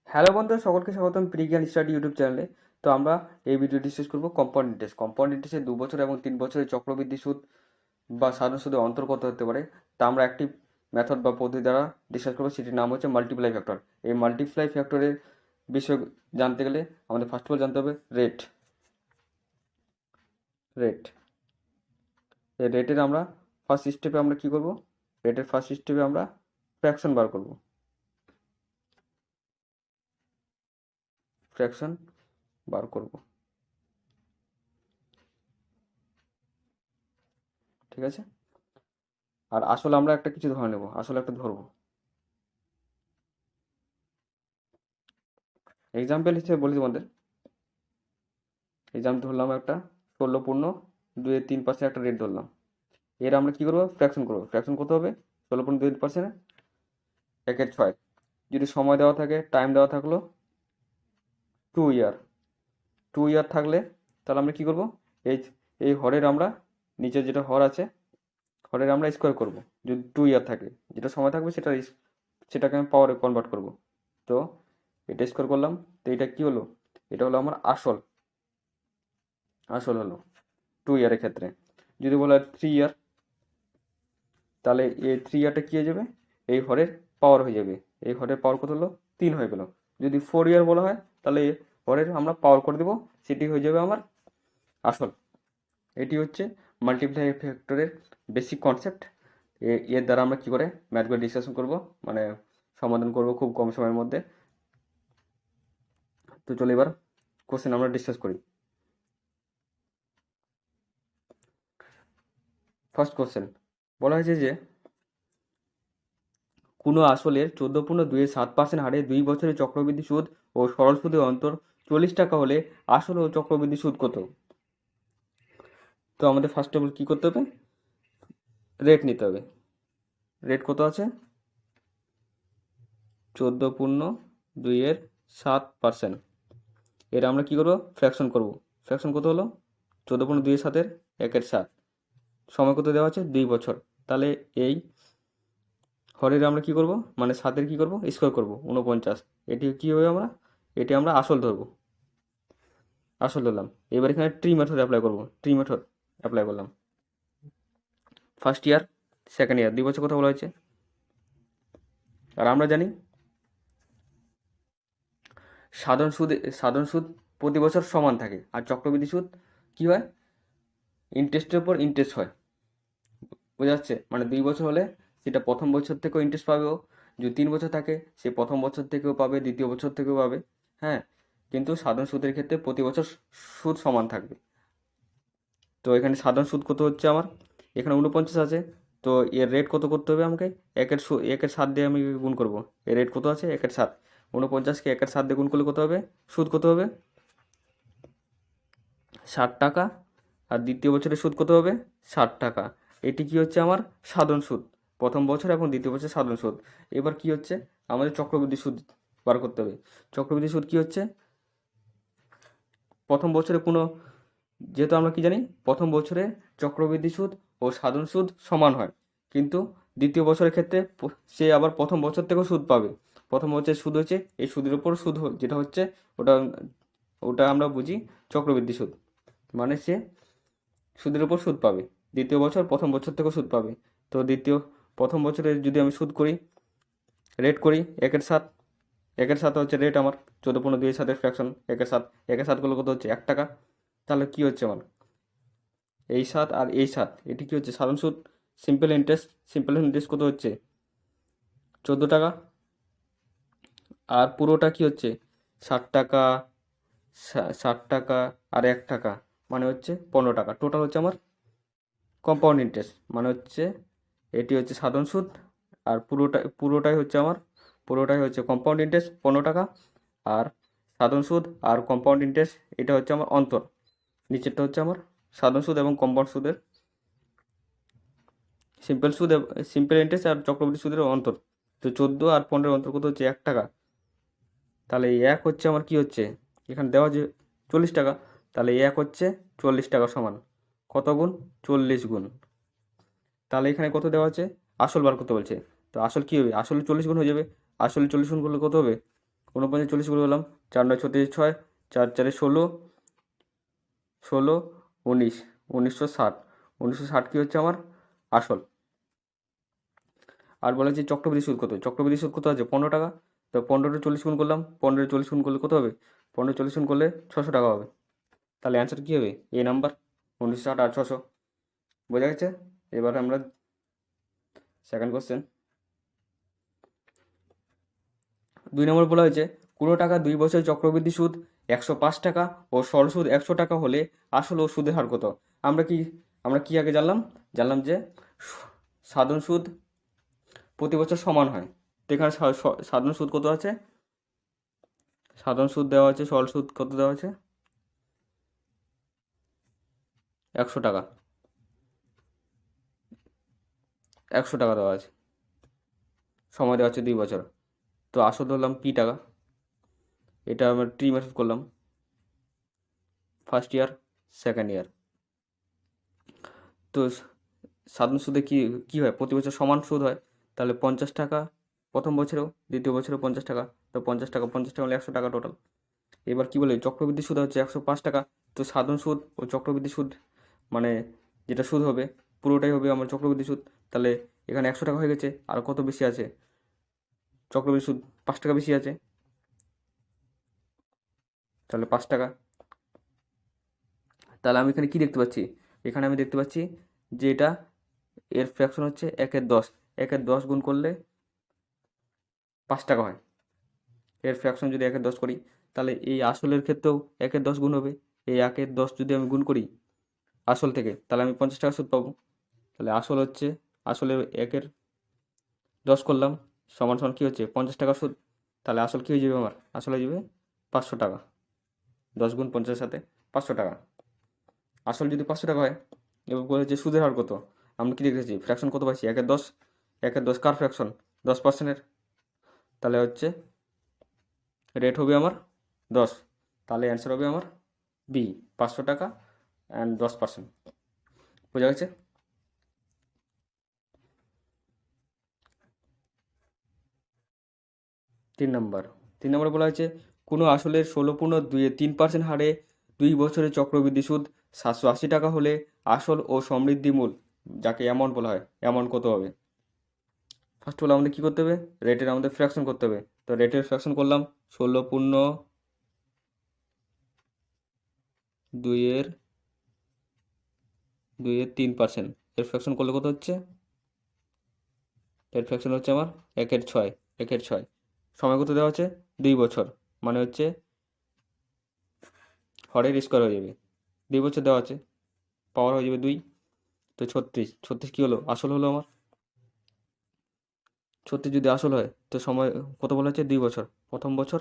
Hello বন্ধু, সকলকে স্বাগতম প্রিজ্ঞান স্টাডি ইউটিউব চ্যানেলে। তো আমরা এই ভিডিও ডিসকাস করব কম্পাউন্ড ইন্টারেস্ট। কম্পাউন্ড ইন্টারেস্টে 2 বছর এবং 3 বছরের চক্রবৃদ্ধি সুদ বা সাধারণ সুদের অন্তর্গত হতে পারে। তা আমরা একটি মেথড বা পদ্ধতি দ্বারা ডিসকাস করবো, সেটির নাম হচ্ছে মাল্টিপ্লাই ফ্যাক্টর। এই মাল্টিপ্লাই ফ্যাক্টরের বিষয়ে জানতে গেলে আমাদের ফার্স্ট অফ অল জানতে হবে রেট। রেট এই রেটের আমরা ফার্স্ট স্টেপে আমরা কি করব, রেটের ফার্স্ট স্টেপে আমরা ফ্র্যাকশন বার করব। ফ্র্যাকশন বার করব, ঠিক আছে। আর আসলে আমরা একটা কিছু ধরে নেব, আসলে একটা ধরবো। এক্সাম্পল হিসেবে বলি তোমাদের, এক্সাম্পল ধরলাম একটা 16.23% একটা রেট ধরলাম। এর আমরা কি করবো, ফ্র্যাকশন করবো। ফ্র্যাকশন কত হবে, 16.23% 1/6। যদি সময় দেওয়া থাকে, টাইম দেওয়া থাকলো 2 ইয়ার। 2 ইয়ার থাকলে তাহলে আমরা কি করব, এই এই হরের আমরা নিচে যেটা হর আছে, হরের আমরা স্কোয়ার করব। যদি 2 ইয়ার থাকে, যেটা সময় থাকবে সেটাকে আমি পাওয়ারে কনভার্ট করব। তো এটা স্কোয়ার করলাম, তো এটা কি হলো, এটা হলো আমার আসল। আসল হলো 2 ইয়ারের ক্ষেত্রে। যদি বলা হয় 3 ইয়ার, তাহলে এই 3 ইয়ারটা কী হয়ে যাবে, এই হরের পাওয়ার হয়ে যাবে। এই হরের পাওয়ার কত হলো, 3 হয়ে গেল। যদি 4 ইয়ার বলা হয়, তাহলে এই হরের আমরা পাওয়ার করে দেবো, সেটি হয়ে যাবে আমার আসল। এটি হচ্ছে মাল্টিপ্লাই ফ্যাক্টরের বেসিক কনসেপ্ট। এর দ্বারা আমরা কী করে ম্যাথগুলো ডিসকাশন করব, মানে সমাধান করব খুব কম সময়ের মধ্যে। তো চলো এবার কোশ্চেন আমরা ডিসকাস করি। ফার্স্ট কোশ্চেন বলা হয়েছে যে কোনো আসলের 14.27% হারে 2 বছরের চক্রবৃদ্ধি সুদ ও সরল সুদের অন্তর 40 টাকা হলে আসল ও চক্রবৃদ্ধি সুদ কত? তো আমাদের ফার্স্ট অফ অল কী করতে হবে, রেট নিতে হবে। রেট কত আছে, 14.27%। এর আমরা কী করবো, ফ্র্যাকশন করব। ফ্র্যাকশন কত হলো, 14.27 1/7। সময় কত দেওয়া আছে, 2 বছর। তাহলে এই হরের আমরা কি করব, মানে 7-এর কী করবো, স্কোয়ার করব, 49। এটি কী হবে, এটি আমরা আসল ধরবো, আসল ধরলাম। এবার এখানে ট্রি মেথড অ্যাপ্লাই করব। ট্রি মেথড অ্যাপ্লাই করলাম। ফার্স্ট ইয়ার, সেকেন্ড ইয়ার, 2 বছর কথা বলা হয়েছে। আর আমরা জানি সাধারণ সুদ প্রতি বছর সমান থাকে, আর চক্রবৃদ্ধি সুদ কি হয়, ইন্টারেস্টের উপর ইন্টারেস্ট হয়। বোঝা যাচ্ছে, মানে 2 বছর হলে সেটা প্রথম বছর থেকেও ইন্টারেস্ট পাবে ও, যদি 3 বছর থাকে সে প্রথম বছর থেকেও পাবে, দ্বিতীয় বছর থেকেও পাবে। হ্যাঁ, কিন্তু সাধারণ সুদের ক্ষেত্রে প্রতি বছর সুদ সমান থাকবে। তো এখানে সাধারণ সুদ কত হচ্ছে আমার, এখানে 49 আছে। তো এর রেট কত করতে হবে আমাকে, 1/7 দিয়ে আমি গুণ করব। এর রেট কত আছে, 1/7। 49কে 1/7 দিয়ে গুণ করলে কত হবে, সুদ কত হবে, 60 টাকা। আর দ্বিতীয় বছরের সুদ কত হবে, 60 টাকা। এটি কি হচ্ছে আমার সাধারণ সুদ, প্রথম বছর এবং দ্বিতীয় বছর সাধারণ সুদ। এবার কি হচ্ছে, আমাদের চক্রবৃদ্ধি সুদ বার করতে হবে। চক্রবৃদ্ধি সুদ কি হচ্ছে, প্রথম বছরে কোনো, যেহেতু আমরা কি জানি প্রথম বছরে চক্রবৃদ্ধি সুদ ও সাধারণ সুদ সমান হয়, কিন্তু দ্বিতীয় বছরের ক্ষেত্রে সে আবার প্রথম বছর থেকেও সুদ পাবে। প্রথম বছরের সুদ হচ্ছে এই সুদের উপর সুদ যেটা হচ্ছে, ওটা ওটা আমরা বুঝি চক্রবৃদ্ধি সুদ, মানে সে সুদের উপর সুদ পাবে। দ্বিতীয় বছর প্রথম বছর থেকেও সুদ পাবে। তো প্রথম বছরে যদি আমি সুদ করি, রেট করি 1/7। 1/7 হচ্ছে রেট আমার, 14.27 ফ্র্যাকশন 1/7। 1/7 করলে কত হচ্ছে, 1 টাকা। তাহলে কি হচ্ছে আমার, এই 7 আর এই 7, এটি কি হচ্ছে সাধারণ সুদ। সিম্পল ইন্টারেস্ট, সিম্পল ইন্টারেস্ট কত হচ্ছে, 14 টাকা। আর পুরোটা কি হচ্ছে, 60 টাকা, 60 টাকা আর 1 টাকা, মানে হচ্ছে 15 টাকা। টোটাল হচ্ছে আমার কম্পাউন্ড ইন্টারেস্ট, মানে হচ্ছে এটি হচ্ছে সাধারণ সুদ, আর পুরোটাই হচ্ছে কম্পাউন্ড ইন্টারেস্ট 15 টাকা। আর সাধারণ সুদ আর কম্পাউন্ড ইন্টারেস্ট, এটা হচ্ছে আমার অন্তর। নিচেরটা হচ্ছে আমার সাধারণ সুদ এবং কম্পাউন্ড সুদের সিম্পল ইন্টারেস্ট আর চক্রবৃদ্ধি সুদের অন্তর। তো 14 আর 15 অন্তর কত হচ্ছে, 1 টাকা। তাহলে এই 1 হচ্ছে আমার কি হচ্ছে, এখানে দেওয়া যে 40 টাকা, তাহলে 1 হচ্ছে 40 টাকা সমান কত গুণ, 40 গুণ। তাহলে এখানে কত দেওয়া আছে, আসল বার করতে বলছে। তো আসল কী হবে, আসলে 40 গুণ হয়ে যাবে। আসলে 40 গুণ করলে কত হবে, 49 40 করে বললাম, 4 9 36 6, 4 4 16, 16 19, 1960। 1960 কি হচ্ছে আমার আসল। আর বলা হচ্ছে চক্রবৃদ্ধি সুদ কত? চক্রবৃদ্ধি সুদ কত আছে? 15 টাকা। তো 15 40 গুণ করলাম, 15 40 গুণ করলে কত হবে? 15 40 গুণ করলে 600 টাকা হবে। তাহলে অ্যান্সার কী হবে? এ নাম্বার 1960 আর 600। বোঝা গেছে? এবার আমরা সেকেন্ড কোশ্চেন। 2 নম্বর বলা হয়েছে কোনো টাকা 2 বছর চক্রবৃদ্ধি সুদ 105 টাকা ও সরল সুদ 100 টাকা হলে আসল ও সুদের হার কত? আমরা কি আগে জানলাম যে সাধারণ সুদ প্রতি বছর সমান হয়। তো এখানে সাধারণ সুদ কত আছে? সাধারণ সুদ দেওয়া আছে, সরল সুদ কত দেওয়া আছে? 100 টাকা। 100 টাকা দেওয়া আছে, সময় দেওয়া আছে 2 বছর। তো আসল ধরলাম পি টাকা, এটা আমরা ট্রি মেথড করলাম, ফার্স্ট ইয়ার সেকেন্ড ইয়ার। তো সাধারণ সুদে কি হয়? প্রতি বছর সমান সুদ হয়। তাহলে 50 টাকা প্রথম বছরেও, দ্বিতীয় বছরেও 50 টাকা। তো 50 টাকা হলে 100 টাকা টোটাল। এবার কি বলে চক্রবৃদ্ধি সুদ হচ্ছে 105 টাকা। তো সাধারণ সুদ ও চক্রবৃদ্ধি সুদ মানে যেটা সুদ হবে পুরোটাই হবে আমার চক্রবৃদ্ধি সুদ। তাহলে এখানে 100 টাকা হয়ে গেছে, আর কত বেশি আছে? চক্রবৃদ্ধি সুদ 5 টাকা বেশি আছে, তাহলে 5 টাকা। তাহলে আমি এখানে কি দেখতে পাচ্ছি? এখানে আমি দেখতে পাচ্ছি যে এটা এর ফ্র্যাকশন হচ্ছে 1/10। 1/10 গুণ করলে 5 টাকা হয়। এর ফ্র্যাকশন যদি 1/10 করি, তাহলে এই আসলের ক্ষেত্রেও 1/10 গুণ হবে। এই 1/10 যদি আমি গুণ করি আসল থেকে, তাহলে আমি 50 টাকা সুদ পাবো। তাহলে আসলে 1/10 করলাম সমান সমান কী হচ্ছে? 50 টাকা সুদ। তাহলে আসল কী হয়ে যাবে আমার? আসল হয়ে যাবে 500 টাকা। 10 গুণ 50-এর সাথে 500 টাকা। আসল যদি 500 টাকা হয়, এবার বলেছে সুদের হার কত? আমরা কি দেখেছি? ফ্র্যাকশন কত পাইছি? 1/10। 1/10 কার ফ্র্যাকশন? 10%-এর। তাহলে হচ্ছে রেট হবে আমার 10। তাহলে অ্যান্সার হবে আমার বি, 500 টাকা অ্যান্ড 10%। বোঝা গেছে? তিন নম্বর বলা হয়েছে কোনো আসলের 16.3% হারে 2 বছরের চক্রবৃদ্ধি সুদ 780 টাকা হলে আসল ও সমৃদ্ধি মূল, যাকে অ্যামাউন্ট বলা হয়, অ্যামাউন্ট কত হবে? ফার্স্ট অফ অল আমাদের কী করতে হবে? রেটের আমাদের ফ্র্যাকশন করতে হবে। তো রেটের ফ্র্যাকশন করলাম 16.2/3%। এর ফ্র্যাকশন করলে কত হচ্ছে? এর ফ্র্যাকশন হচ্ছে আমার 1/6। 1/6 সময় কত দেওয়া আছে? 2 বছর, মানে হচ্ছে হরের স্কোয়ার হয়ে যাবে। 2 বছর দেওয়া আছে, পাওয়ার হয়ে যাবে 2। তো 36 কী হলো? আসল হলো আমার। 36 যদি আসল হয় তো সময় কত বলা হচ্ছে? 2 বছর, প্রথম বছর,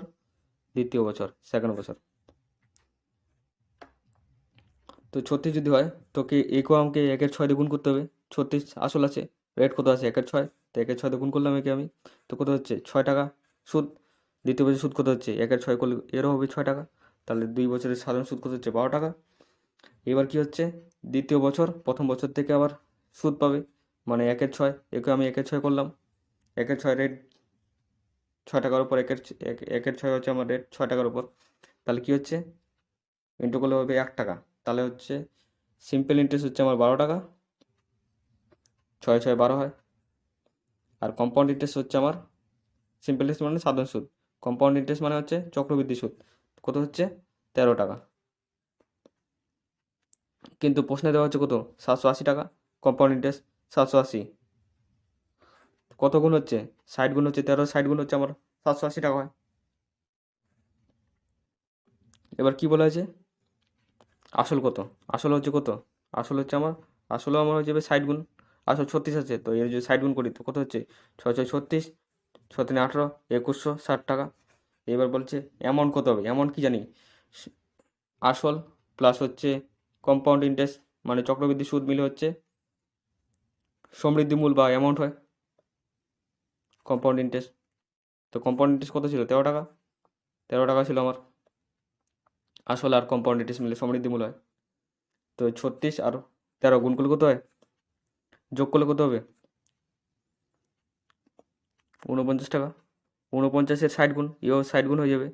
দ্বিতীয় বছর, সেকেন্ড বছর। তো 36 যদি হয় তোকে একেও আমাকে 1/6 দিয়ে গুণ করতে হবে। 36 আসল আছে, রেট কত আছে? 1/6। তো 1/6 দিয়ে গুণ করলাম একে আমি। তো কত হচ্ছে? 6 টাকা সুদ। দ্বিতীয় বছর সুদ কত হচ্ছে? 1/6 করলে এরও হবে 6 টাকা। তাহলে 2 বছরের সাধারণ সুদ কত হচ্ছে? 12 টাকা। এবার কি হচ্ছে? দ্বিতীয় বছর প্রথম বছর থেকে আবার সুদ পাবে, মানে 1/6। একে আমি 1/6 করলাম। 1/6 রেট 6 টাকার উপর 1/6 হচ্ছে আমার রেট 6 টাকার উপর। তাহলে কি হচ্ছে? ইন্টু করলে হবে 1 টাকা। তাহলে হচ্ছে সিম্পল ইন্টারেস্ট হচ্ছে আমার 12 টাকা। 6 6 12 হয়। আর কম্পাউন্ড ইন্টারেস্ট হচ্ছে আমার, সিম্পল ইন্টারেস্ট মানে সাধারণ সুদ, কম্পাউন্ড ইন্টারেস্ট মানে হচ্ছে চক্রবৃদ্ধি সুদ, কত হচ্ছে? 13 টাকা। কিন্তু প্রশ্নে দেওয়া হচ্ছে কত? 780 টাকা কম্পাউন্ড ইন্টারেস্ট। 780 কত গুণ হচ্ছে? 60 গুণ হচ্ছে, 13 60 গুণ হচ্ছে আমার 780 টাকা হয়। এবার কি বলা হয়েছে? আসল কত? আসল হচ্ছে কত? আসলও আমার হয়ে যাবে 60 গুণ। আসল 36 আছে, তো এর যদি 60 গুণ করি তো কত হচ্ছে? 6 6 36, 6 3 18, 2160 টাকা। এবার বলছে অ্যামাউন্ট কত হবে? অ্যামাউন্ট কি জানি? আসল প্লাস হচ্ছে কম্পাউন্ড ইন্টারেস্ট মানে চক্রবৃদ্ধি সুদ মিলে হচ্ছে সমৃদ্ধি মূল বা অ্যামাউন্ট হয় কম্পাউন্ড ইন্টারেস্ট। তো কম্পাউন্ড ইন্টারেস্ট কত ছিল? 13 টাকা। 13 টাকা ছিল আমার। আসল আর কম্পাউন্ড ইন্টারেস্ট মিলে সমৃদ্ধি মূল হয়। তো 36 আর 13 গুণ করলে কত হয়? যোগ করলে কত হবে? 49 টাকা। 49-এর 60 গুণ, এও 60 গুণ হয়ে যাবে।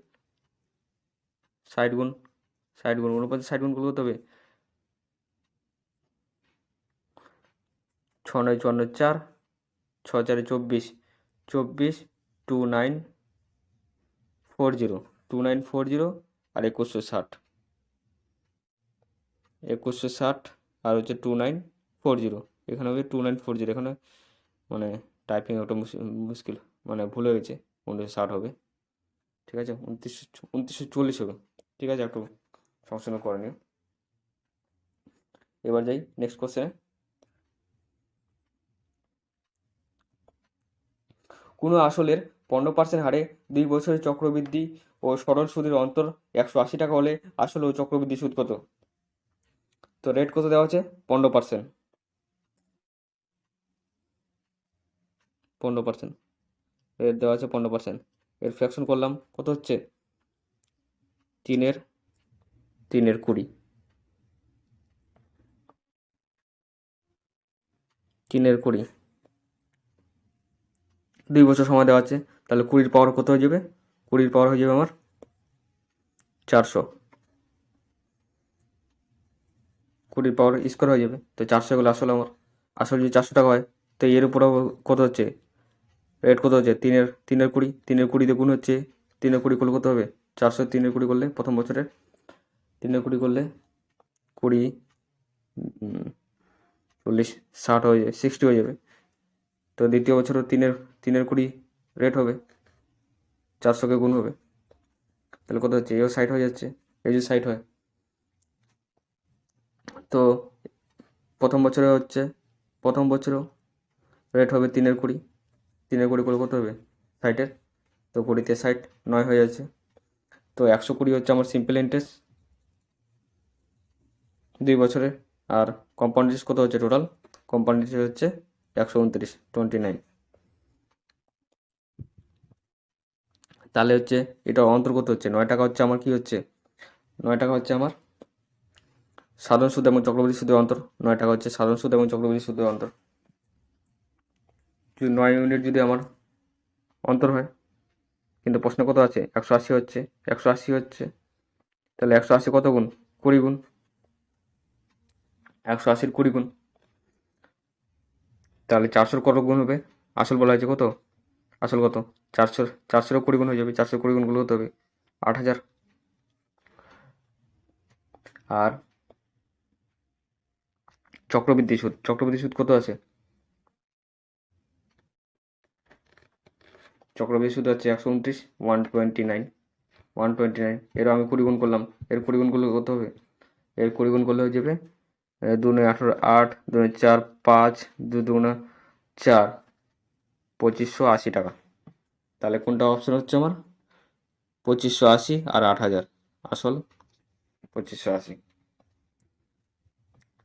60 গুণ 49, 60 গুণ করলে কত হবে? 6 9 54, 4, 6 4 24, 2940, 2940 আর 2160, 2160 আর হচ্ছে 2940, এখানে হবে 2940, এখানে মানে টাইপিং একটা মুশকিল, মানে ভুল হয়ে গেছে, 1960 হবে, ঠিক আছে, 2940 হবে, ঠিক আছে, একটু সংশোধন করে নিও। এবার যাই নেক্সট কোশ্চেনে। কোনো আসলের 15% হারে 2 বছরের চক্রবৃদ্ধি ও সরল সুদের অন্তর 180 টাকা হলে আসল ও চক্রবৃদ্ধি সুদ কত? তো রেট কত দেওয়া আছে? 15%, 15% রেট দেওয়া আছে 15%। এর ফ্র্যাকশন করলাম, কত হচ্ছে? 3-এর 20, 3-এর 20, 2 বছর সময় দেওয়া আছে, তাহলে 20-র পাওয়ার কত হয়ে যাবে? 20-র পাওয়ার হয়ে যাবে আমার 400, 20-র পাওয়ার স্কোয়ার হয়ে যাবে, তো 400 গুলো আসলে আমার, আসলে যদি 400 টাকা হয়, তো এর উপর কত হচ্ছে? রেট কত হচ্ছে? 3-এর 20, 3-এর 20 দিয়ে গুণ হচ্ছে, 3-এর 20 করলে কত হবে? 400 3-এর 20 করলে প্রথম বছরের 3-এর 20 করলে 20, 40, 60 হয়ে যাবে, 60 হয়ে যাবে। তো দ্বিতীয় বছরও 3-এর 20 রেট হবে, 400কে গুণ হবে, তাহলে কত হচ্ছে? এও 60 হয়ে যাচ্ছে, এই যে 60 হয়। তো প্রথম বছরে হচ্ছে, প্রথম বছরেও রেট হবে 3-এর 20, 3-এর 20 করে কত হবে? 60-এর, তো 20-তে 60, 9 হয়ে যাচ্ছে। তো 120 হচ্ছে আমার সিম্পল ইন্টারেস্ট 2 বছরে, আর কম্পাউন্ড ইন্টারেস্ট কত হচ্ছে? টোটাল কম্পাউন্ড ইন্টারেস্ট হচ্ছে 129, 29। তাহলে হচ্ছে এটা অন্তর্গত হচ্ছে 9 টাকা, হচ্ছে আমার কি হচ্ছে? 9 টাকা হচ্ছে আমার সাধারণ সুদ এবং চক্রবৃদ্ধি সুদের অন্তর, 9 টাকা হচ্ছে সাধারণ সুদ এবং চক্রবৃদ্ধি সুদের অন্তর। যদি 9 ইউনিট যদি আমার অন্তর হয়, কিন্তু প্রশ্ন কত আছে? 180 হচ্ছে, 180 হচ্ছে, তাহলে 180 কত গুণ? 20 গুণ, 180-র 20 গুণ, তাহলে 400-র কত গুণ হবে? আসল বলা হয়েছে কত? আসল কত? 400-র 20 গুণ হয়ে যাবে, 400-র 20 গুণগুলো হতে হবে 8000। আর চক্রবৃদ্ধি সুদ, চক্রবৃদ্ধি সুদ কত আছে? চক্রবৃদ্ধি সুদ হচ্ছে 129, 129, 129, এরও আমি 20 গুণ করলাম, এর 20 গুণগুলো কত হবে? এর 20 গুণ করলে হয়ে যাবে 2 9 18, 8, 2 4 5, 2 2 4, 2580 টাকা। তাহলে কোনটা অপশন হচ্ছে আমার? 2580 আর 8000, আসল 2580।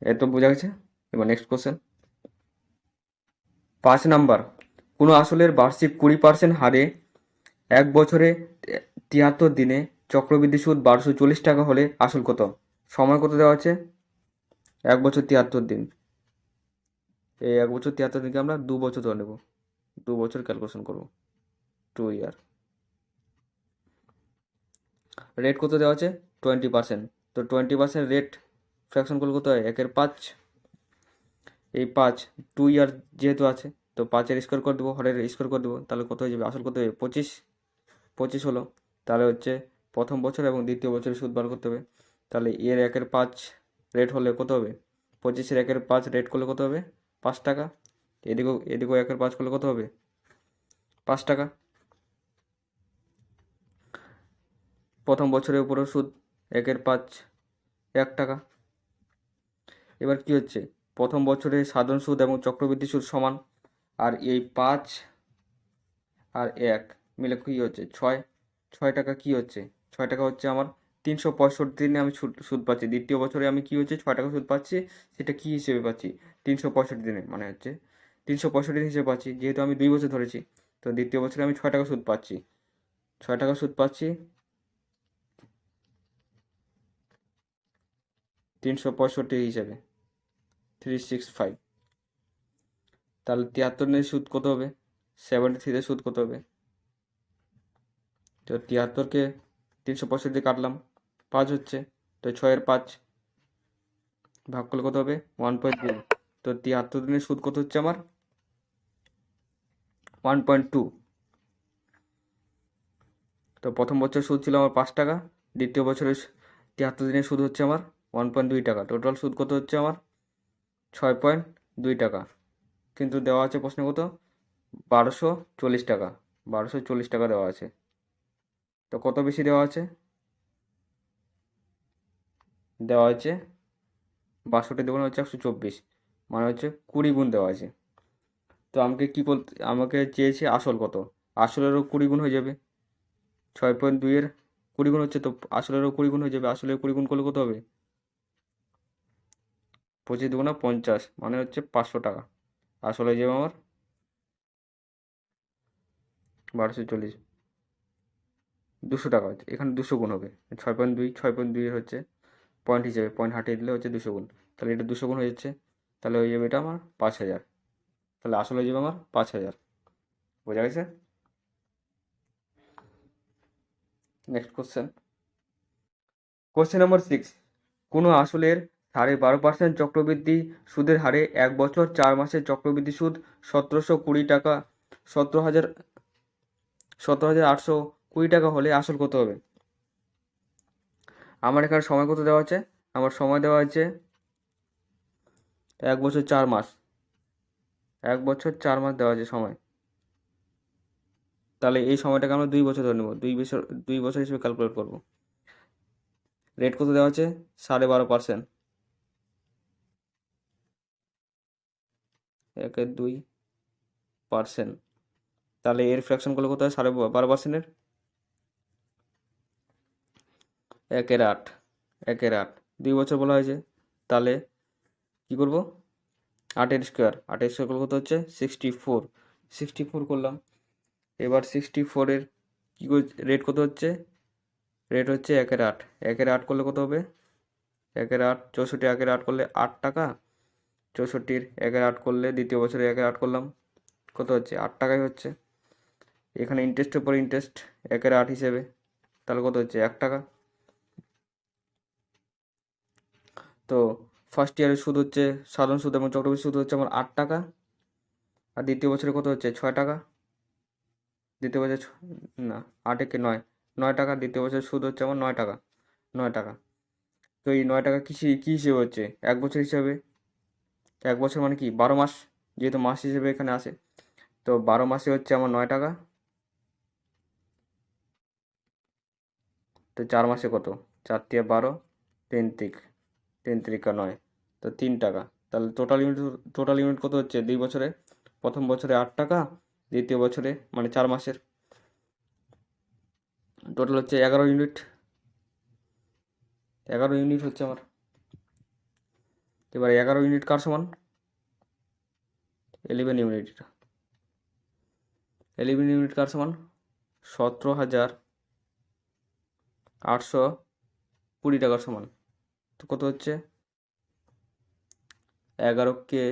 এ তো বোঝা গেছে। এবার নেক্সট কোশ্চেন, 5 নাম্বার, কোনো আসলের বার্ষিক 20% হারে 1 বছরে 73 দিনে চক্রবৃদ্ধি সুদ 1240 টাকা হলে আসল কত? সময় কত দেওয়া আছে? 1 বছর 73 দিন, এই 1 বছর 73 দিনকে আমরা 2 বছর ধরে নেব, 2 বছর ক্যালকুলেশন করব, 2 ইয়ার। রেট কত দেওয়া আছে? 20%, তো 20% রেট ফ্র্যাকশন করলে কত হয়? 1/5, এই 5, 2 ইয়ার যেহেতু আছে, তো 5-এর স্কোয়ার করে দেবো, হরের স্কোয়ার করে দেবো, তাহলে কত হয়ে যাবে? আসল কত হবে? 25, 25 হলো। তাহলে হচ্ছে প্রথম বছর এবং দ্বিতীয় বছরের সুদ বার করতে হবে, তাহলে এর 1/5 রেট হলে কত হবে? 25-এর 1/5 রেট করলে কত হবে? 5 টাকা। এদিকেও 1/5 করলে কত হবে? 5 টাকা। প্রথম বছরের উপরেও সুদ 1/5, 1 টাকা। এবার কি হচ্ছে? প্রথম বছরে সাধারণ সুদ এবং চক্রবৃদ্ধি সুদ সমান, আর এই 5 আর 1 মিলে কী হচ্ছে? 6, 6 টাকা কী হচ্ছে? 6 টাকা হচ্ছে আমার 365 দিনে আমি সুদ পাচ্ছি। দ্বিতীয় বছরে আমি কী হচ্ছে? 6 টাকা সুদ পাচ্ছি, সেটা কী হিসেবে পাচ্ছি? 365 দিনে, মানে হচ্ছে 365 দিন হিসেবে পাচ্ছি, যেহেতু আমি 2 বছর ধরেছি, তো দ্বিতীয় বছরে আমি 6 টাকা সুদ পাচ্ছি, 6 টাকা সুদ পাচ্ছি 365 হিসেবে, 365। তাহলে 73 দিনের সুদ কত হবে? 73 সুদ কত হবে? তো 73কে 365 দিয়ে কাটলাম, 5 হচ্ছে, তো 6-এর 5 ভাগ করলে কত হবে? 1.2। তো 73 দিনের সুদ কত হচ্ছে আমার? 1.2। তো প্রথম বছর সুদ ছিল আমার 5 টাকা, দ্বিতীয় বছরের 73 দিনের সুদ হচ্ছে আমার 1.2 টাকা। টোটাল সুদ কত হচ্ছে আমার? 6.2 টাকা। কিন্তু দেওয়া আছে প্রশ্নে কত? 1240 টাকা। 1240 টাকা দেওয়া আছে। তো কত বেশি দেওয়া আছে? দেওয়া আছে 62 দুগুণ হচ্ছে 124, মানে হচ্ছে 20 গুণ দেওয়া আছে। তো আমাকে চেয়েছে আসল কত? আসলেরও 20 গুণ হয়ে যাবে। 6.2-এর 20 গুণ হচ্ছে, তো আসলেরও 20 গুণ হয়ে যাবে। আসলে 20 গুণ করলে কত হবে? 25 দুগুণা 50, মানে হচ্ছে 500 টাকা। আসলে হয়ে যাবে আমার 1240, 200 টাকা হচ্ছে। এখানে 200 গুণ হবে। 6.2 হচ্ছে পয়েন্ট হিসেবে, পয়েন্ট হাটিয়ে দিলে হচ্ছে 200 গুণ। তাহলে এটা 200 গুণ হয়ে যাচ্ছে, তাহলে হয়ে যাবে এটা আমার 5000। তাহলে আসলে হয়ে যাবে আমার 5000। বোঝা গেছে? Next question. Question number 6। কোনো আসলের 12.5% চক্রবৃদ্ধি সুদের হারে 1 বছর 4 মাসের চক্রবৃদ্ধি সুদ 1720 টাকা, 17,820 টাকা হলে আসল কত হবে? আমার এখানে সময় কত দেওয়া আছে? আমার সময় দেওয়া আছে 1 বছর 4 মাস। 1 বছর 4 মাস দেওয়া আছে সময়। তাহলে এই সময়টাকে আমরা 2 বছর ধরে নেব। 2 বছর হিসেবে ক্যালকুলেট করব। রেট কত দেওয়া আছে? 12.5%। 1/2%। তাহলে এর ফ্র্যাকশন করলে কত হয়? 12.5%-এর 1/8। 1/8 2 বছর বলা হয়েছে। তাহলে কি করব? 8-এর স্কোয়ার। 8-এর স্কোয়ার করলে কত হচ্ছে? 64। 64 করলাম। এবার 64-এর কি রেট কত হচ্ছে? রেট হচ্ছে 1/8। 1/8 করলে কত হবে? 1/8 64, 1/8 করলে 8 টাকা। 64-র 1/8 করলে, দ্বিতীয় বছরে 1/8 করলাম, কত হচ্ছে? 8 টাকাই হচ্ছে। এখানে ইন্টারেস্টের পর ইন্টারেস্ট 1/8 হিসেবে, তাহলে কত হচ্ছে? 1 টাকা। তো ফার্স্ট ইয়ারের সুদ হচ্ছে, সাধারণ সুদ এবং চক্রবৃদ্ধি সুদ হচ্ছে আমার 8 টাকা। আর দ্বিতীয় বছরে কত হচ্ছে? 6 টাকা। দ্বিতীয় বছর না, 8-এ 9, 9 টাকা। দ্বিতীয় বছরের সুদ হচ্ছে আমার 9 টাকা। 9 টাকা। তো এই 9 টাকা কী হিসেবে হচ্ছে? 1 বছর হিসাবে। 1 বছর মানে কি? 12 মাস, যেহেতু মাস হিসেবে এখানে আসে। তো 12 মাসে হচ্ছে আমার 9 টাকা। তো 4 মাসে কত? 4 × 12, 3 × 9, তো 3 টাকা। তাহলে টোটাল ইউনিট কত হচ্ছে 2 বছরে? প্রথম বছরে 8 টাকা, দ্বিতীয় বছরে মানে 4 মাসের টোটাল হচ্ছে 11 ইউনিট। 11 ইউনিট হচ্ছে আমার। এবার 11 ইউনিট কার সমান? 11 ইউনিট। 11 ইউনিট কার সমান? 17,820 টাকার সমান। তো কত হচ্ছে? 11কে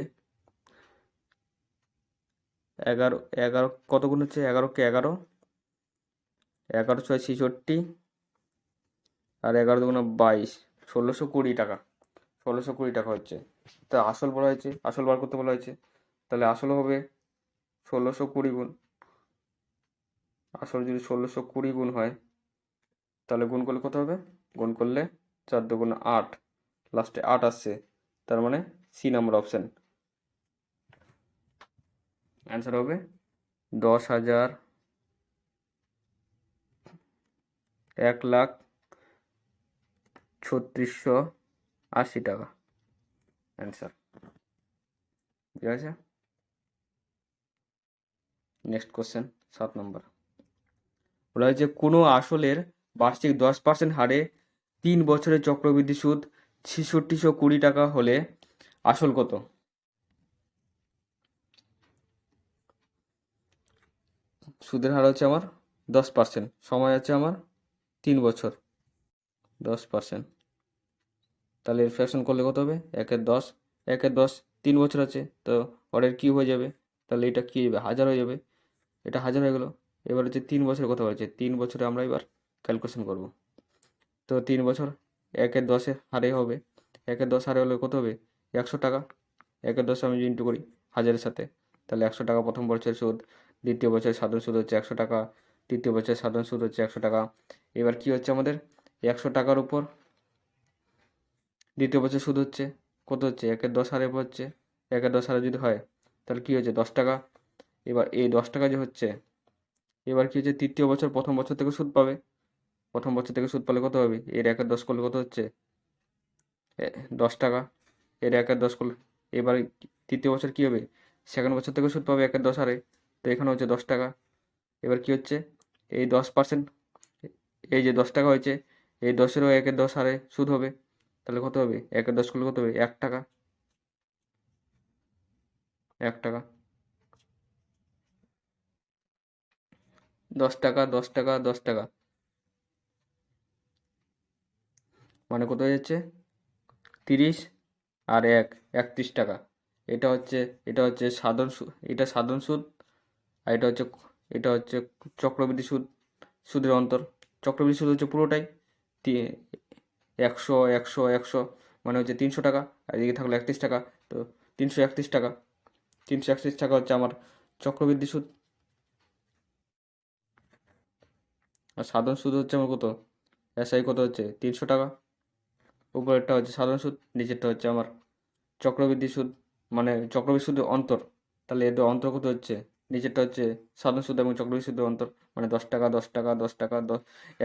11 কত গুণ হচ্ছে? 11কে 11, 11 × 6 = 66, আর 11 × 2 = 22, 1620 টাকা। 1620 টাকা হচ্ছে। তা আসল বলা হয়েছে, আসল বার করতে বলা হয়েছে। তাহলে আসল হবে 1620 গুণ। আসল যদি 1620 গুণ হয়, তাহলে গুণ করলে কত হবে? গুণ করলে 4 × 2 = 8, লাস্টে 8 আসছে। তার মানে সি নাম্বার অপশান অ্যান্সার হবে 10,000, 1,36,80 টাকা অ্যান্সার। ঠিক আছে? নেক্সট কোশ্চেন 7 নম্বর। বলা হয়েছে কোনো আসলের বার্ষিক 10% হারে 3 বছরের চক্রবৃদ্ধি সুদ 6620 টাকা হলে আসল কত? সুদের হার হচ্ছে আমার 10%, সময় আছে আমার 3 বছর। 10%, তাহলে এর ফ্র্যাকশন করলে কত হবে? 1/10। 1/10 3 বছর আছে, তো পরের কিউব হয়ে যাবে। তাহলে এটা কি হয়ে যাবে? 1000 হয়ে যাবে। এটা 1000 হয়ে গেল। এবার হচ্ছে 3 বছরের কথা বলছে, 3 বছরে আমরা এবার ক্যালকুলেশন করব। তো 3 বছর 1/10 হারে হবে, 1/10 হারে হলে কত হবে? 100 টাকা। 1/10 আমি ইন্টু করি 1000-এর সাথে, তাহলে 100 টাকা প্রথম বছরের সুদ, দ্বিতীয় বছরের সাধারণ সুদ হচ্ছে 100 টাকা, তৃতীয় বছরের সাধারণ সুদ হচ্ছে 100 টাকা। এবার কি হচ্ছে আমাদের? 100 টাকার উপর দ্বিতীয় বছর সুদ হচ্ছে কত? হচ্ছে 1/10 হারে হচ্ছে, 1/10 হারে যদি হয় তাহলে কি হচ্ছে? 10 টাকা। এবার এই 10 টাকা যে হচ্ছে, এবার কি হচ্ছে? তৃতীয় বছর প্রথম বছর থেকে সুদ পাবে, প্রথম বছর থেকে সুদ পেলে কত হবে? এর 1/10 করলে কত হচ্ছে? 10 টাকা। এর 1/10 করলে এবার তৃতীয় বছর কি হবে? সেকেন্ড বছর থেকে সুদ পাবে 1/10 হারে, তো এখানে হচ্ছে 10 টাকা। এবার কি হচ্ছে? এই 10%, এই যে 10 টাকা হয়েছে, এই 10-এরও 1/10 হারে সুদ হবে, তাহলে কত হবে? 1/10 করলে কত হবে? 1 টাকা। 1 টাকা, 10 টাকা, 10 টাকা, 10 টাকা, মানে কত হয়ে যাচ্ছে? 30 আর 31টাকা। এটা হচ্ছে, এটা হচ্ছে সাধারণ সুদ, এটা সাধারণ সুদ, আর এটা হচ্ছে চক্রবৃদ্ধি সুদ, সুদের অন্তর। চক্রবৃদ্ধি সুদ হচ্ছে পুরোটাই 100, 100, 100, মানে হচ্ছে 300 টাকা, আর এদিকে থাকলো 31 টাকা, তো 331 টাকা। 331 টাকা হচ্ছে আমার চক্রবৃদ্ধি সুদ। আর সাধারণ সুদ হচ্ছে আমার কত? এসআই কত হচ্ছে? 300 টাকা। উপরেরটা হচ্ছে সাধারণ সুদ, নিচেরটা হচ্ছে আমার চক্রবৃদ্ধি সুদ, মানে চক্রবৃদ্ধি সুদের অন্তর। তাহলে এদের অন্তর কত হচ্ছে? নিচেরটা হচ্ছে সাধারণ সুদ এবং চক্রবৃদ্ধি সুদের অন্তর, মানে 10 টাকা, 10 টাকা, 10 টাকা,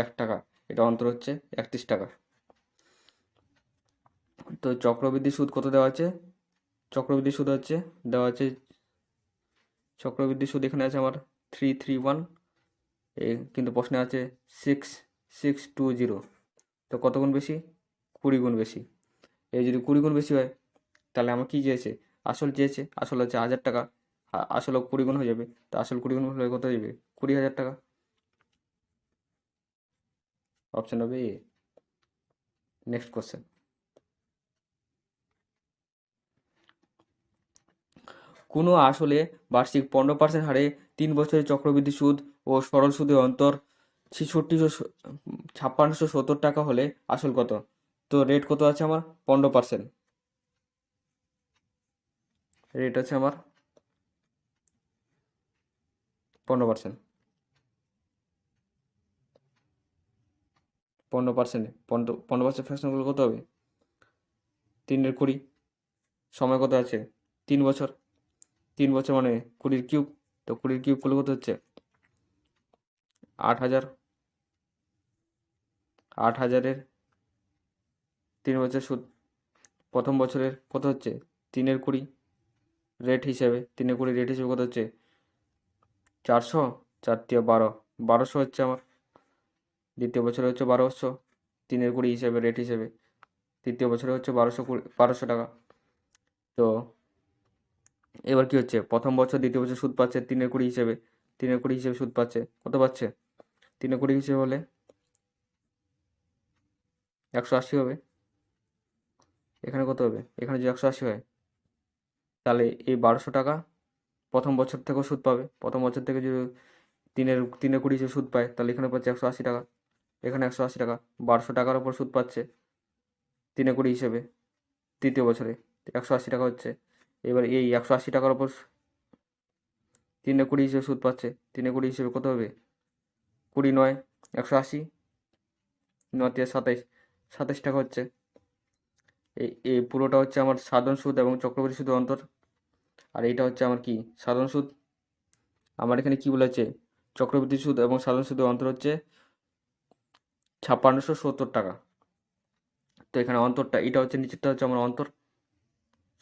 1 টাকা, এটা অন্তর হচ্ছে 31 টাকা। তো চক্রবৃদ্ধি সুদ কত দেওয়া আছে? চক্রবৃদ্ধি সুদ হচ্ছে দেওয়া আছে, চক্রবৃদ্ধি সুদ এখানে আছে আমার 331, কিন্তু প্রশ্নে আছে 6620। তো কত গুণ বেশি? 20 গুণ বেশি। এই যদি 20 গুণ বেশি হয় তাহলে আমার কি চেয়েছে? আসল চেয়েছে, আসল হচ্ছে 1000 টাকা, আসলে 20 গুণ হয়ে যাবে, তো আসল 20 গুণ হলে কত হয়ে যাবে? 20,000 টাকা। অপশন হবে এ। Next question. কোনো আসলে বার্ষিক 15% হারে 3 বছরের চক্রবৃদ্ধি সুদ ও সরল সুদের অন্তর 5670 টাকা হলে আসল কত? তো রেট কত আছে আমার? 15%। রেট আছে আমার 15%। 15%, 15% ফ্র্যাকশন করলে কত হবে? 3/20। সময় কত আছে? 3 বছর। 3 বছর মানে 20-এর কিউব, তো 20-এর কিউব করলে কত হচ্ছে? 8,000। 8,000-এর 3 বছর সুদ, প্রথম বছরের কত হচ্ছে? 3/20 রেট হিসেবে, 3/20 রেট হিসেবে কত হচ্ছে? 400, 4×12, 1200 হচ্ছে আমার। দ্বিতীয় বছরে হচ্ছে 1200, 3/20 হিসেবে, রেট হিসেবে। তৃতীয় বছরে হচ্ছে 1200 টাকা। তো এবার কি হচ্ছে? প্রথম বছর দ্বিতীয় বছর সুদ পাচ্ছে 3/20 হিসেবে, 3/20 হিসেবে সুদ পাচ্ছে, কত পাচ্ছে? 3/20 হিসেবে হলে 180 হবে। এখানে কত হবে? এখানে যদি 180 হয় তাহলে এই 1200 টাকা প্রথম বছর থেকেও সুদ পাবে। প্রথম বছর থেকে যদি 3/20 হিসেবে সুদ পায় তাহলে এখানে পাচ্ছে 180 টাকা, এখানে 180 টাকা। 1200 টাকার ওপর সুদ পাচ্ছে 3/20 হিসেবে তৃতীয় বছরে, 180 টাকা হচ্ছে। এবার এই 180 টাকার ওপর 3/20 হিসেবে সুদ পাচ্ছে, 3/20 হিসেবে কত হবে? 20 9 180, 9×3 27 টাকা হচ্ছে। এই পুরোটা হচ্ছে আমার সাধারণ সুদ এবং চক্রবৃদ্ধি সুদের অন্তর। আর এইটা হচ্ছে আমার কি? সাধারণ সুদ। আমার এখানে কি বলেছে? চক্রবৃদ্ধি সুদ এবং সাধারণ সুদের অন্তর হচ্ছে 5670 টাকা। তো এখানে অন্তরটা, এটা হচ্ছে নিচেরটা হচ্ছে আমার অন্তর,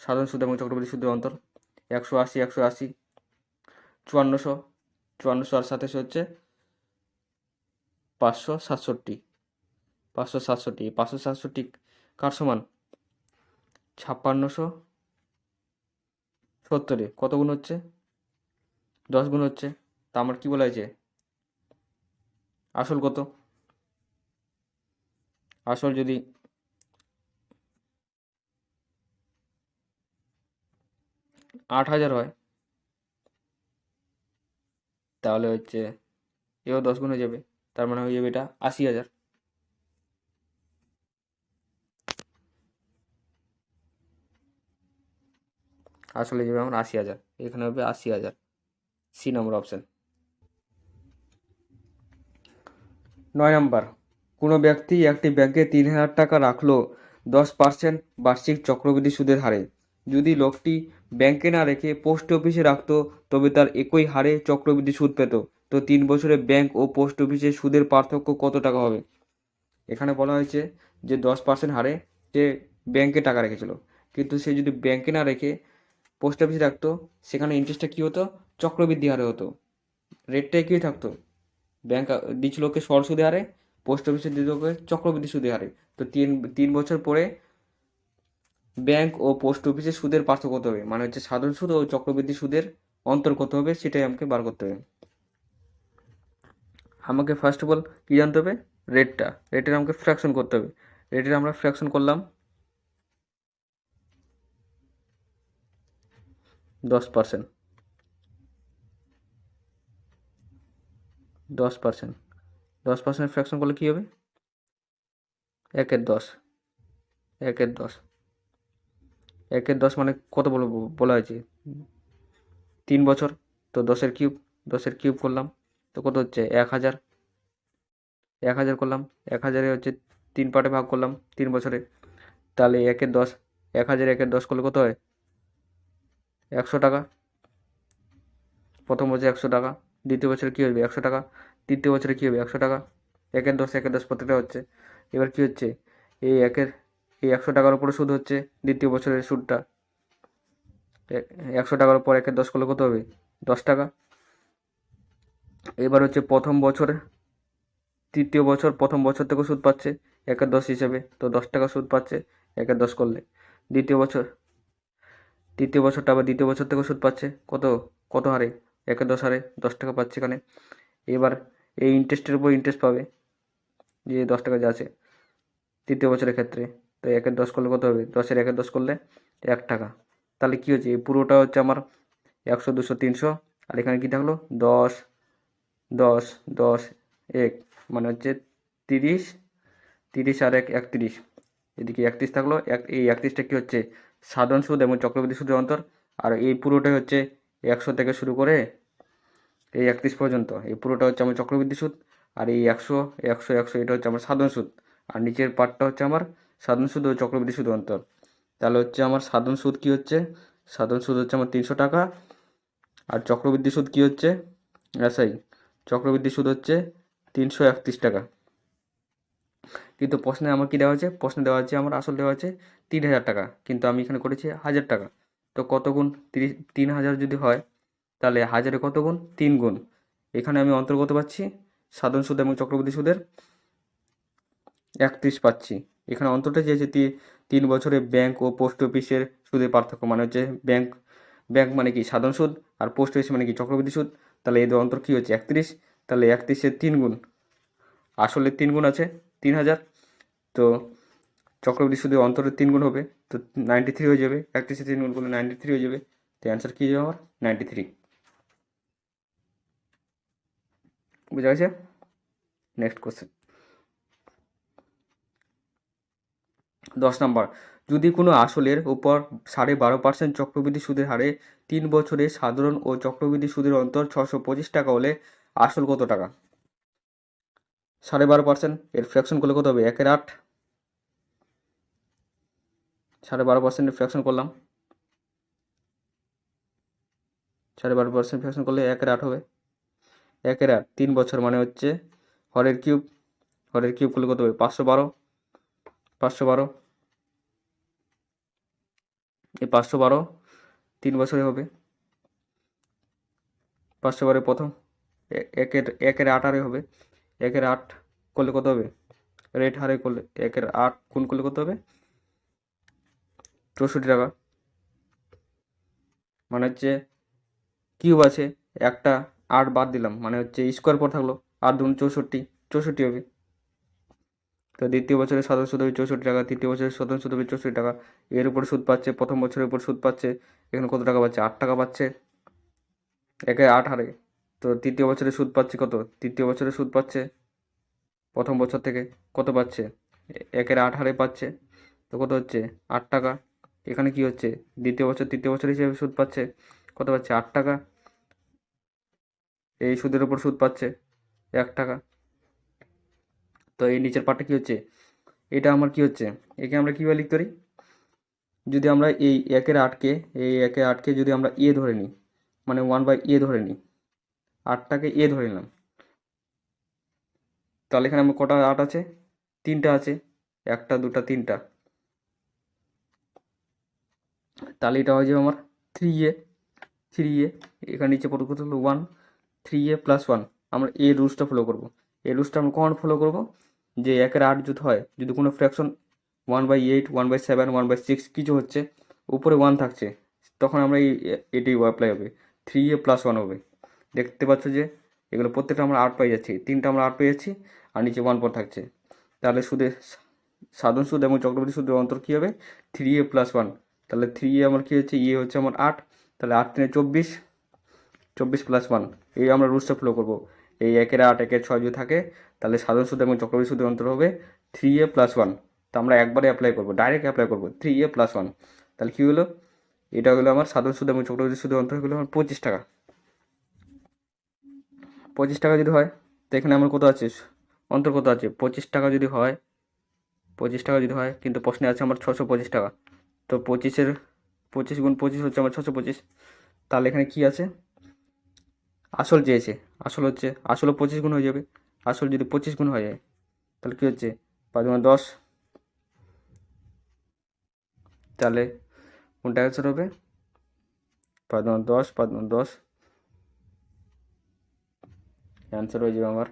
সাধারণ সুদ এবং চক্রবৃদ্ধি সুদের অন্তর। 180, 180, 5400, 5400 আর 27 হচ্ছে 567। 567, 567 কার সমান? 5670 কত গুণ হচ্ছে? 10 গুণ হচ্ছে। তা আমার কি বলা হয়েছে? আসল কত? আসল যদি 8,000 হয় তাহলে হচ্ছে এবার 10 গুণ হয়ে যাবে, তার মানে হয়ে যাবে এটা 80,000। আসলে যাবে আমার 80,000, এখানে হবে 80,000, সি নম্বর অপশান। 9 নাম্বার, কোনো ব্যক্তি একটি ব্যাংকে 3,000 টাকা রাখলো 10% বার্ষিক চক্রবৃদ্ধি সুদের হারে। যদি লোকটি ব্যাংকে না রেখে পোস্ট অফিসে রাখতো তবে তার একই হারে চক্রবৃদ্ধি সুদ পেত। তো 3 বছরে ব্যাংক ও পোস্ট অফিসে সুদের পার্থক্য কত টাকা হবে? এখানে বলা হয়েছে যে 10% হারে সে ব্যাংকে টাকা রেখেছিল, কিন্তু সে যদি ব্যাংকে না রেখে পোস্ট অফিসে রাখতো সেখানে ইন্টারেস্টটা কী হতো? চক্রবৃদ্ধি হারে হতো, রেটটা একই থাকতো। ব্যাংক দিচ্ছিল ওকে সরল সুদে হারে, পোস্ট অফিসে দিত ওকে চক্রবৃদ্ধি সুদে হারে। তো তিন তিন বছর পরে ব্যাংক ও পোস্ট অফিসের সুদের পার্থক্য কত হবে, মানে হচ্ছে সাধারণ সুদ ও চক্রবৃদ্ধি সুদের অন্তর কত হবে, সেটাই আমাকে বার করতে হবে। আমাকে ফার্স্ট অফ অল কী জানতে হবে? রেটের আমাকে ফ্র্যাকশন করতে হবে। রেটের আমরা ফ্র্যাকশন করলাম 10%, 10%, 10% ফ্র্যাকশন করলে কী হবে? 1/10, 1/10, 1/10 মানে কত বলা হয়েছে? 3 বছর। তো 10-এর কিউব করলাম, তো কত হচ্ছে? 1,000, 1,000 করলাম, 1,000-এ হচ্ছে 3 পার্টে ভাগ করলাম 3 বছরে, তাহলে 1/10, 1,000 1/10 করলে কত হয়? 100 টাকা। প্রথম বছরে 100 টাকা, দ্বিতীয় বছরে কী হবে? 100 টাকা, তৃতীয় বছরে কী হবে? 100 টাকা। 1/10, 1/10 প্রত্যেকটা হচ্ছে। এবার কী হচ্ছে? এই 100 টাকার উপরে সুদ হচ্ছে দ্বিতীয় বছরের সুদটা। 100 টাকার উপর 1/10 করলে কত হবে? 10 টাকা। এবার হচ্ছে প্রথম বছর থেকে সুদ পাচ্ছে 1/10 হিসেবে, তো 10 টাকা সুদ পাচ্ছে 1/10 করলে। দ্বিতীয় বছর দ্বিতীয় বছরটা আবার দ্বিতীয় বছর থেকে সুদ পাচ্ছে কত কত হারে? 1/10 হারে 10 টাকা পাচ্ছে এখানে। এবার এই ইন্টারেস্টের উপর ইন্টারেস্ট পাবে, যে 10 টাকা যে আছে তৃতীয় বছরের ক্ষেত্রে। তো 1/10 করলে কত হবে? 10-এর 1/10 করলে 1 টাকা। তাহলে কী হচ্ছে? এই পুরোটা হচ্ছে আমার 100, 200, 300, আর এখানে কী থাকলো? 10, 10, 10, 1, মানে হচ্ছে 30, 30 আর 1, 31। এদিকে 31 থাকলো, এই 31টা কী হচ্ছে? সাধারণ সুদ এবং চক্রবৃদ্ধি সুদের অন্তর। আর এই পুরোটাই হচ্ছে 100 থেকে শুরু করে এই 31 পর্যন্ত, এই পুরোটা হচ্ছে আমার চক্রবৃদ্ধি সুদ। আর এই 100, 100, 100 এটা হচ্ছে আমার সাধারণ সুদ। আর নিচের পার্টটা হচ্ছে আমার সাধারণ সুদ ও চক্রবৃদ্ধি সুদের অন্তর। তাহলে হচ্ছে আমার সাধারণ সুদ কী হচ্ছে? সাধারণ সুদ হচ্ছে আমার 300 টাকা, আর চক্রবৃদ্ধি সুদ কী হচ্ছে? চক্রবৃদ্ধি সুদ হচ্ছে 331 টাকা। কিন্তু প্রশ্নে আমার কী দেওয়া আছে? প্রশ্নে দেওয়া আছে আমার আসল দেওয়া আছে 3,000 টাকা, কিন্তু আমি এখানে করেছি 1,000 টাকা। তো কত গুণ? 3,000 যদি হয় তাহলে 1,000-এ কত গুণ? 3 গুণ। এখানে আমি অন্তর্গত পাচ্ছি সাধারণ সুদ এবং চক্রবৃদ্ধি সুদের 31 পাচ্ছি। এখানে অন্তরটা চেয়েছে 3 বছরে ব্যাংক ও পোস্ট অফিসের সুদের পার্থক্য, মানে হচ্ছে ব্যাংক মানে কি সাধারণ সুদ, আর পোস্ট অফিস মানে কি চক্রবৃদ্ধি সুদ। তাহলে এদের অন্তর কী হচ্ছে? 31। তাহলে 31-এর 3 গুণ, আসলে 3 গুণ আছে 3,000, তো চক্রবৃদ্ধি সুদের অন্তরের 3 গুণ হবে, তো 93 হয়ে যাবে। 31-এ 3 গুণ করলে 93 হয়ে যাবে। তো অ্যান্সার কী যাবে আমার? 93। বুঝা গেছে? Next question. 10 নাম্বার, যদি কোনো আসলের উপর 12.5% চক্রবৃদ্ধি সুদের হারে 3 বছরে সাধারণ ও চক্রবৃদ্ধি সুদের অন্তর 625 টাকা হলে আসল কত টাকা? 12.5%, এর ফ্র্যাকশন করলে কত হবে? 1/8। 12.5%-এর ফ্র্যাকশন করলাম, 12.5% ফ্র্যাকশন করলে 1/8 হবে। 1/8 3 বছর মানে হচ্ছে হরের কিউব করলে কত হবে? 512, 512, এই 512 3 বছরে হবে। 512 প্রথম একের 8 হারে হবে। 1/8 করলে কত হবে? রেট হারে করলে 1/8 গুণ করলে কত হবে? 64 টাকা। মানে হচ্ছে কিউব আছে একটা, 8 বাদ দিলাম, মানে হচ্ছে স্কোয়ার পর থাকলো 8 দুগুণ 64, 64 হবে। তো দ্বিতীয় বছরের সাধারণ সুদ হবে 64 টাকা, তৃতীয় বছরের সাধারণ সুদ হবে 64 টাকা। এর উপর সুদ পাচ্ছে, প্রথম বছরের উপর সুদ পাচ্ছে, এখানে কত টাকা পাচ্ছে? 8 টাকা পাচ্ছে 1/8 হারে। তো তৃতীয় বছরে সুদ পাচ্ছে কত? তৃতীয় বছরে সুদ পাচ্ছে প্রথম বছর থেকে কত পাচ্ছে? 1/8 হারে পাচ্ছে। তো কত হচ্ছে? 8 টাকা। এখানে কি হচ্ছে? দ্বিতীয় বছর তৃতীয় বছর হিসেবে সুদ পাচ্ছে কত পাচ্ছে? 8 টাকা। এই সুদের উপর সুদ পাচ্ছে 1 টাকা। তো এই নিচের পার্টটা কি হচ্ছে? এটা আমার কি হচ্ছে? একে আমরা কীভাবে লিখতে পারি? যদি আমরা এই 1/8কে যদি আমরা ধরে নিই, মানে 1/a ধরে নিই, 8টাকে ধরে নিলাম, তাহলে এখানে আমার কটা 8 আছে? 3টা আছে, 1টা 2টা 3টা, তাহলে এটা হয়ে যাবে আমার 3a। এখানে নিচে পড়ে কত হলো? 1, 3a + 1। আমরা এই রুলসটা ফলো করব। এই রুলসটা আমরা কখন ফলো করব? যে 1/8 যদি হয়, যদি কোনো ফ্র্যাকশন 1/8, 1/7, 1/6 কিছু হচ্ছে, উপরে 1 থাকছে, তখন আমরা এটি অ্যাপ্লাই হবে, 3a + 1 হবে। দেখতে পাচ্ছ যে এগুলো প্রত্যেকটা আমরা 8 পেয়ে যাচ্ছি, 3টা আমরা 8 পেয়ে যাচ্ছি, আর নিচে 1 পর থাকছে। তাহলে সাধারণ সুদ এবং চক্রবৃদ্ধি সুদের অন্তর কী হবে? 3a + 1। তাহলে 3a আমার কী হচ্ছে? হচ্ছে আমার 8, তাহলে 8 3 24, 24 + 1। এই আমরা রুলসটা ফলো করবো। এই 1/8, 1/6 যদি থাকে, তাহলে সাধারণ সুদ এবং চক্রবৃদ্ধি সুদের অন্তর হবে 3a + 1। তো আমরা একবারে অ্যাপ্লাই করবো, ডাইরেক্ট অ্যাপ্লাই করবো 3a + 1। তাহলে কী হলো? এটা হলো আমার সাধারণ সুদ এবং চক্রবৃদ্ধি সুদের অন্তর হলো আমার 25 টাকা। 25 টাকা যদি হয়, তো এখানে আমার কত আছে? অন্তর কত আছে? 25 টাকা যদি হয়, 25 টাকা যদি হয়, কিন্তু প্রশ্নে আছে আমার 625 টাকা। তো 25 × 25 হচ্ছে আমার 625। তাহলে এখানে কি আছে? আসল চেয়েছে। আসলও 25 গুণ হয়ে যাবে। আসল যদি 25 গুণ হয়ে যায়, তাহলে কী হচ্ছে? 5 × 10। তাহলে কোনটা অ্যান্সার হবে? 5 × 10, 5 × 10 অ্যান্সার হয়ে যাবে আমার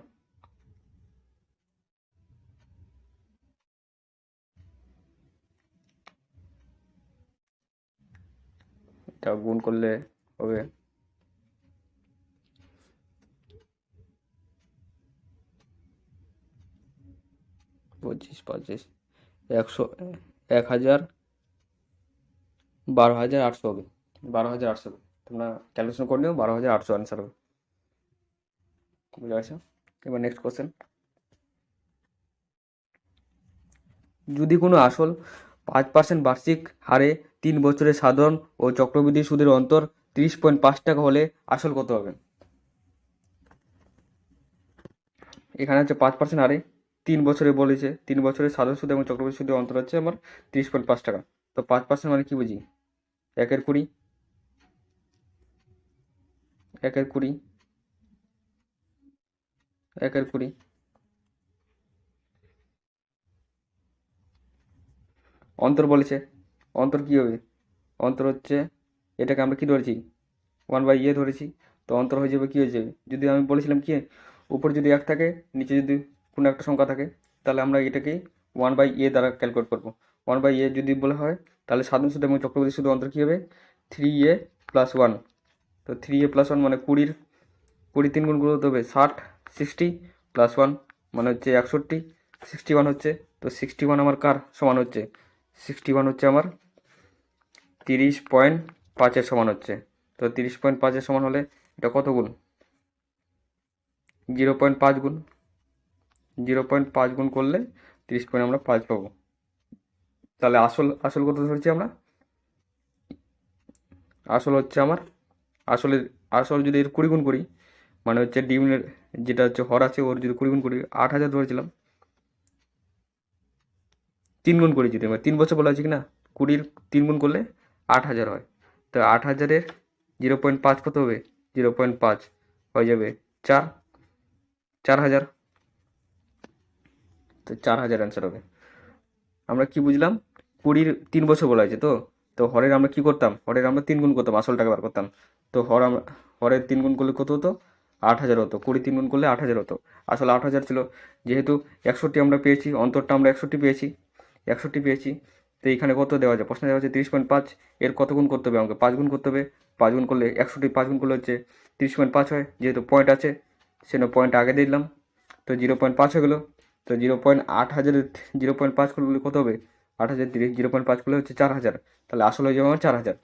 এটা গুণ করলে হবে 25, 25, 100, 1000, 12,800 হবে। 12,800 হবে। তোমরা ক্যালকুলেশন করে নিও, 12,800 অ্যান্সার হবে। বুঝে গেছো? এবার নেক্সট কোশ্চেন। যদি কোনো আসল 5% বার্ষিক হারে 3 বছরের সাধারণ ও চক্রবৃদ্ধি সুদের অন্তর 30.5 টাকা হলে আসল কত হবে? এখানে হচ্ছে 5% হারে 3 বছরে বলেছে, 3 বছরের সাধারণ সুদ এবং চক্রবৃদ্ধি সুদের অন্তর হচ্ছে আমার 30.5 টাকা। তো 5% মানে কি বুঝি? 1/20, 1/20, 1/20। অন্তর বলেছে, অন্তর কী হবে? অন্তর হচ্ছে, এটাকে আমরা কি ধরেছি? 1/a ধরেছি। তো অন্তর হয়ে যাবে, কী হয়ে যাবে? যদি আমি বলেছিলাম কি, উপরে যদি 1 থাকে, নিচে যদি কোনো একটা সংখ্যা থাকে, তাহলে আমরা এটাকেই 1/a দ্বারা ক্যালকুলেট করবো। 1/a যদি বলা হয়, তাহলে সাধারণ সুদ এবং চক্রবৃদ্ধি সুদের অন্তর কী হবে? 3a + 1। তো 3a + 1 মানে 20 3 গুণ করতে হবে 60, 60 + 1 মানে হচ্ছে 61, 61 হচ্ছে। তো 61 আমার কার সমান হচ্ছে? 61 হচ্ছে আমার 30.5-এর সমান হচ্ছে। তো 30.5-এর সমান হলে এটা কত গুণ? 0.5 গুণ। 0.5 গুণ করলে 30 আমরা 5 পাবো। তাহলে আসল কত ধরেছি আমরা? আসল হচ্ছে আমার, আসল যদি এর 20 গুণ করি, মানে হচ্ছে ডিমের যেটা হচ্ছে হর আছে, ওর যদি 20 গুণ করি, 8,000 ধরেছিলাম। 3 গুণ করি যদি, আমার 3 বছর বলা হয়েছে কি না, 20-র 3 গুণ করলে 8,000 হয়। তো 8,000-এর 0.5 কত হবে? 0.5 হয়ে যাবে 4,000। তো 4,000 অ্যান্সার হবে। আমরা কি বুঝলাম? 20-র 3 বছর বলা হয়েছে, তো তো হরের আমরা কি করতাম? হরের আমরা 3 গুণ করতাম, আসল টাকা বার করতাম। তো হরের 3 গুণ করলে কত হতো? 8,000 হতো। 20 3 গুণ করলে 8,000 হতো। আসলে 8,000 ছিল। যেহেতু 61 আমরা পেয়েছি, অন্তরটা আমরা 61 পেয়েছি, 61 পেয়েছি। তো এখানে কত দেওয়া যায়? প্রশ্নে দেওয়া আছে 30.5। এর কত গুণ করতে হবে? আমাকে 5 গুণ করতে হবে। 5 গুণ করলে 61, 5 গুণ করলে হচ্ছে 30.5 হয়। যেহেতু পয়েন্ট আছে, সেজন্য পয়েন্ট আগে দিলাম। তো 0.5 হয়ে গেলো। তো 0.8 হাজারের 0.5 করলে কত হবে? 8,030, 0.5 করলে হচ্ছে 4,000। তাহলে আসলে হয়ে যাবে আমার 4,000।